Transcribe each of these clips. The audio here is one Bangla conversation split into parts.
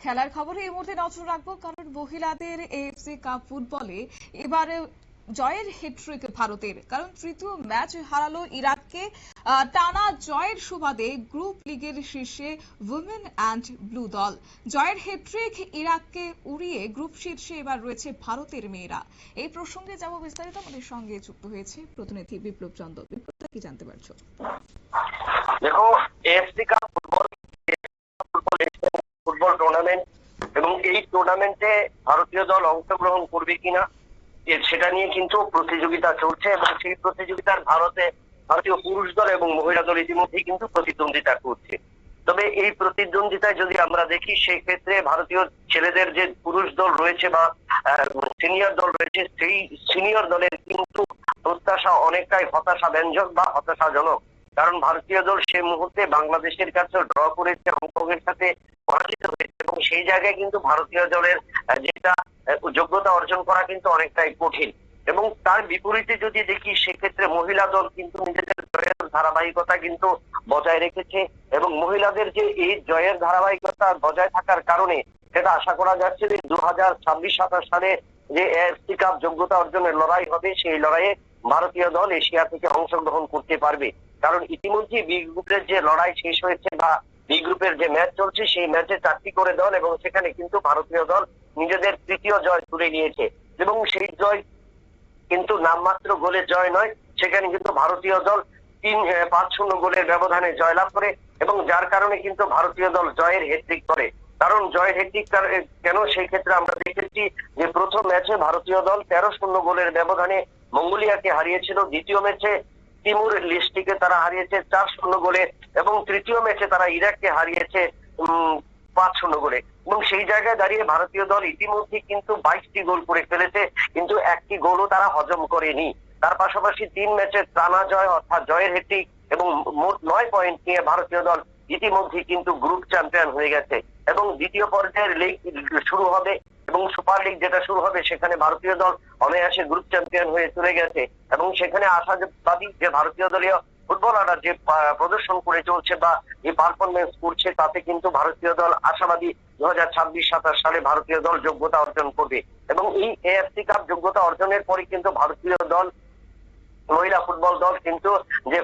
খেলার খবরে এই মুহূর্তে নজর রাখবো, কারণ মহিলাদের এএফসি কাপ ফুটবলে এবারে জয়ের হ্যাট্রিক ভারতের। কারণ তৃতীয় ম্যাচ হারালো ইরাককে। টানা জয়ের সুবাদে গ্রুপ লিগের শীর্ষে উইমেন অ্যান্ড ব্লু দল। জয়ের হ্যাট্রিক ইরাককে উড়িয়ে গ্রুপ শীর্ষে এবার রয়েছে ভারতের মেয়েরা। এই প্রসঙ্গে যাব বিস্তারিত, আমাদের সঙ্গে যুক্ত হয়েছে প্রতিনিধি বিপ্লব চন্দ্র। বিপ্লব, কি জানতে পারছো? দেখো, এএফসি কাপ ফুটবল টুর্নামেন্ট এবং এই টুর্নামেন্টে ভারতীয় দল অংশগ্রহণ করবে কিনা সেটা নিয়ে কিন্তু প্রতিযোগিতা চলছে, এবং সেই প্রতিযোগিতার ভারতীয় পুরুষ দল এবং মহিলা দল ইতিমধ্যেই কিন্তু প্রতিদ্বন্দ্বিতা করছে। তবে এই প্রতিদ্বন্দ্বিতায় যদি আমরা দেখি, সেই ক্ষেত্রে ভারতীয় ছেলেদের যে পুরুষ দল রয়েছে বা সিনিয়র দল রয়েছে, সেই সিনিয়র দলের কিন্তু প্রত্যাশা অনেকটাই হতাশাব্যঞ্জক বা হতাশাজনক। কারণ ভারতীয় দল সেই মুহূর্তে বাংলাদেশের কাছে ড্র করেছে, হংকংয়ের সাথে পরাজিত হয়েছে, এবং সেই জায়গায় কিন্তু ভারতীয় দলের যেটা যোগ্যতা অর্জন করা কিন্তু অনেকটাই কঠিন। এবং তার বিপরীতে যদি দেখি, সেক্ষেত্রে মহিলা দল কিন্তু নিজেদের জয়ের ধারাবাহিকতা কিন্তু বজায় রেখেছে, এবং মহিলাদের যে এই জয়ের ধারাবাহিকতা বজায় থাকার কারণে সেটা আশা করা যাচ্ছে যে 2026-27 সালে যে এএফসি কাপ যোগ্যতা অর্জনের লড়াই হবে, সেই লড়াইয়ে ভারতীয় দল এশিয়া থেকে অংশগ্রহণ করতে পারবে। কারণ ইতিমধ্যে বি গ্রুপের যে লড়াই শেষ হয়েছে বা বি গ্রুপের যে ম্যাচ চলছে, সেই ম্যাচে 4টি করে দল, এবং সেখানে কিন্তু ভারতীয় দল নিজেদের তৃতীয় জয় তুলে নিয়েছে। এবং সেই জয় কিন্তু নামমাত্র গোলের জয় নয়, সেখানে কিন্তু ভারতীয় দল 5-0 গোলের ব্যবধানে জয়লাভ করে, এবং যার কারণে কিন্তু ভারতীয় দল জয়ের হ্যাট্রিক করে। কারণ জয়ের হ্যাট্রিক কেন, সেই ক্ষেত্রে আমরা দেখেছি যে প্রথম ম্যাচে ভারতীয় দল 13-0 গোলের ব্যবধানে মঙ্গোলিয়াকে হারিয়েছিল, দ্বিতীয় ম্যাচে তিমুর লিস্টিকে তারা হারিয়েছে 4-0 গোলে, এবং তৃতীয় ম্যাচে তারা ইরাককে হারিয়েছে 5-0 গোলে। এবং সেই জায়গায় দাঁড়িয়ে ভারতীয় দল ইতিমধ্যে কিন্তু 22টি গোল করে ফেলেছে, কিন্তু একটি গোলও তারা হজম করেনি। তার পাশাপাশি 3 ম্যাচের টানা জয়, অর্থাৎ জয়ের হ্যাট্রিক, এবং মোট 9 পয়েন্ট নিয়ে ভারতীয় দল ইতিমধ্যে কিন্তু গ্রুপ চ্যাম্পিয়ন হয়ে গেছে। এবং দ্বিতীয় পর্যায়ের লিগ শুরু হবে, এবং সুপার লিগ যেটা শুরু হবে, সেখানে ভারতীয় দল অনায়াসে গ্রুপ চ্যাম্পিয়ন হয়ে চলে গেছে। এবং সেখানে আশাবাদী যে ভারতীয় দলীয় ফুটবলাররা যে প্রদর্শন করে চলছে বা যে পারফরমেন্স করছে, তাতে কিন্তু ভারতীয় দল আশাবাদী 2026-27 সালে ভারতীয় দল যোগ্যতা অর্জন করবে। এবং এই এএফসি কাপ যোগ্যতা অর্জনের পরে কিন্তু ভারতীয় দল মহিলা ফুটবল দল কিন্তু যে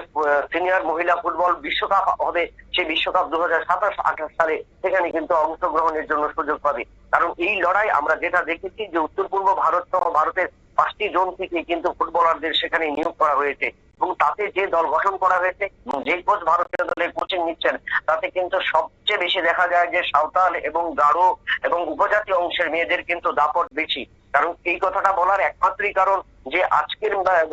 সিনিয়র মহিলা ফুটবল বিশ্বকাপ হবে, সেই বিশ্বকাপ 2027-28 সালে সেখানে কিন্তু অংশগ্রহণের জন্য সুযোগ পাবে। কারণ এই লড়াই আমরা যেটা দেখেছি যে উত্তর পূর্ব ভারত সহ ভারতের 5টি জোন থেকে কিন্তু ফুটবলারদের সেখানে নিয়োগ করা হয়েছে, এবং তাতে যে দল গঠন করা হয়েছে, যে কোচ ভারতীয় দলের কোচিং নিচ্ছেন, তাতে কিন্তু সবচেয়ে বেশি দেখা যায় যে সাঁওতাল এবং গারো এবং উপজাতি অংশের মেয়েদের কিন্তু দাপট বেশি। কারণ এই কথাটা বলার একমাত্রই কারণ যে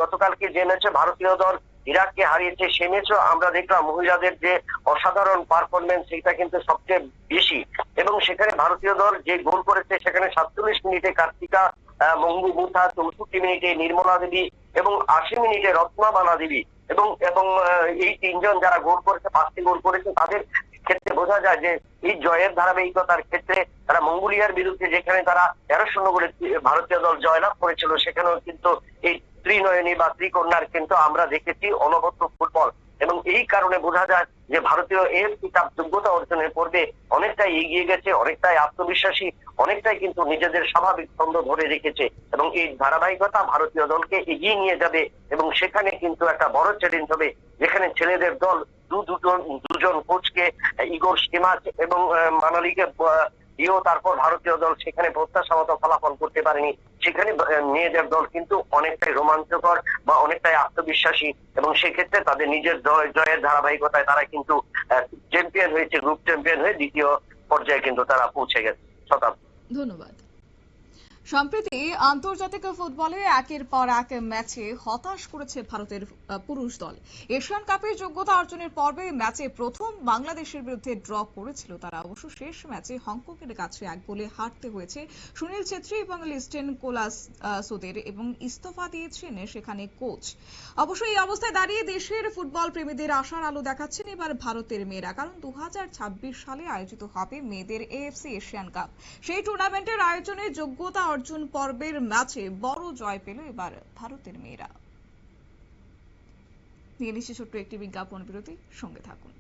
গতকালকে যে ম্যাচে ভারতীয় দল ইরাককে হারিয়েছে, সে ম্যাচও আমরা দেখলাম মহিলাদের যে অসাধারণ পারফরমেন্স, সেটা কিন্তু সবচেয়ে বেশি। এবং সেখানে ভারতীয় দল যে গোল করেছে, সেখানে 47 মিনিটে কার্তিকা মঙ্গু মুথা, 64 মিনিটে নির্মলা দেবী, এবং 80 মিনিটে রত্নাবালা দেবী, এবং এই 3জন যারা গোল করেছে, 5টি গোল করেছে, তাদের ক্ষেত্রে বোঝা যায় যে এই জয়ের ধারাবাহিকতার ক্ষেত্রে তারা মঙ্গোলিয়ার বিরুদ্ধে যেখানে তারা 13-0 গোলে ভারতীয় দল জয়লাভ করেছিল, সেখানেও কিন্তু এই ত্রিনয়নী বা ত্রিকন্যার কিন্তু আমরা দেখেছি অনবদ্য ফুটবল। এবং এই কারণে বোঝা যায় যে ভারতীয় এএফসি কাপ যোগ্যতা অর্জনের পূর্বে অনেকটাই এগিয়ে গেছে, অনেকটাই আত্মবিশ্বাসী, অনেকটাই কিন্তু নিজেদের স্বাভাবিক ছন্দ ধরে রেখেছে, এবং এই ধারাবাহিকতা ভারতীয় দলকে এগিয়ে নিয়ে যাবে। এবং সেখানে কিন্তু একটা বড় চ্যালেঞ্জ হবে, যেখানে ছেলেদের দল দুজন কোচকে, ইগোর স্টিমাচ এবং মানালিকে দিয়েও তারপর ভারতীয় দল সেখানে প্রত্যাশা মতো ফলাফল করতে পারেনি। সেখানে মেয়েদের দল কিন্তু অনেকটাই রোমাঞ্চকর বা অনেকটাই আত্মবিশ্বাসী, এবং সেক্ষেত্রে তাদের নিজের জয়ের ধারাবাহিকতায় তারা কিন্তু চ্যাম্পিয়ন হয়েছে, গ্রুপ চ্যাম্পিয়ন হয়ে দ্বিতীয় পর্যায়ে কিন্তু তারা পৌঁছে গেছে। ধন্যবাদ। সম্প্রতি আন্তর্জাতিক ফুটবলে একের পর এক ম্যাচে হতাশ করেছে ভারতের পুরুষ দল। এশিয়ান কাপের যোগ্যতা অর্জনের পর্বে ম্যাচে প্রথম বাংলাদেশের বিরুদ্ধে ড্র করেছিল তারা। অবশ্য শেষ ম্যাচে হংকংয়ের কাছে 1 গোলে হারতে হয়েছে সুনীল ছেত্রী এবং লিস্টেন কোলাসোদের, এবং ইস্তফা দিয়েছেন সেখানে কোচ। অবশ্য এই অবস্থায় দাঁড়িয়ে দেশের ফুটবল প্রেমীদের আশার আলো দেখাচ্ছেন এবার ভারতের মেয়েরা। কারণ 2026 সালে আয়োজিত হবে মেয়েদের এএফসি এশিয়ান কাপ। সেই টুর্নামেন্টের আয়োজনে যোগ্যতা অর্জন পর্বের ম্যাচে বড় জয় পেল এবার ভারতের মেয়েরা। নিয়ে নিচ্ছে ছোট্ট একটি বিজ্ঞাপন বিরতি, সঙ্গে থাকুন।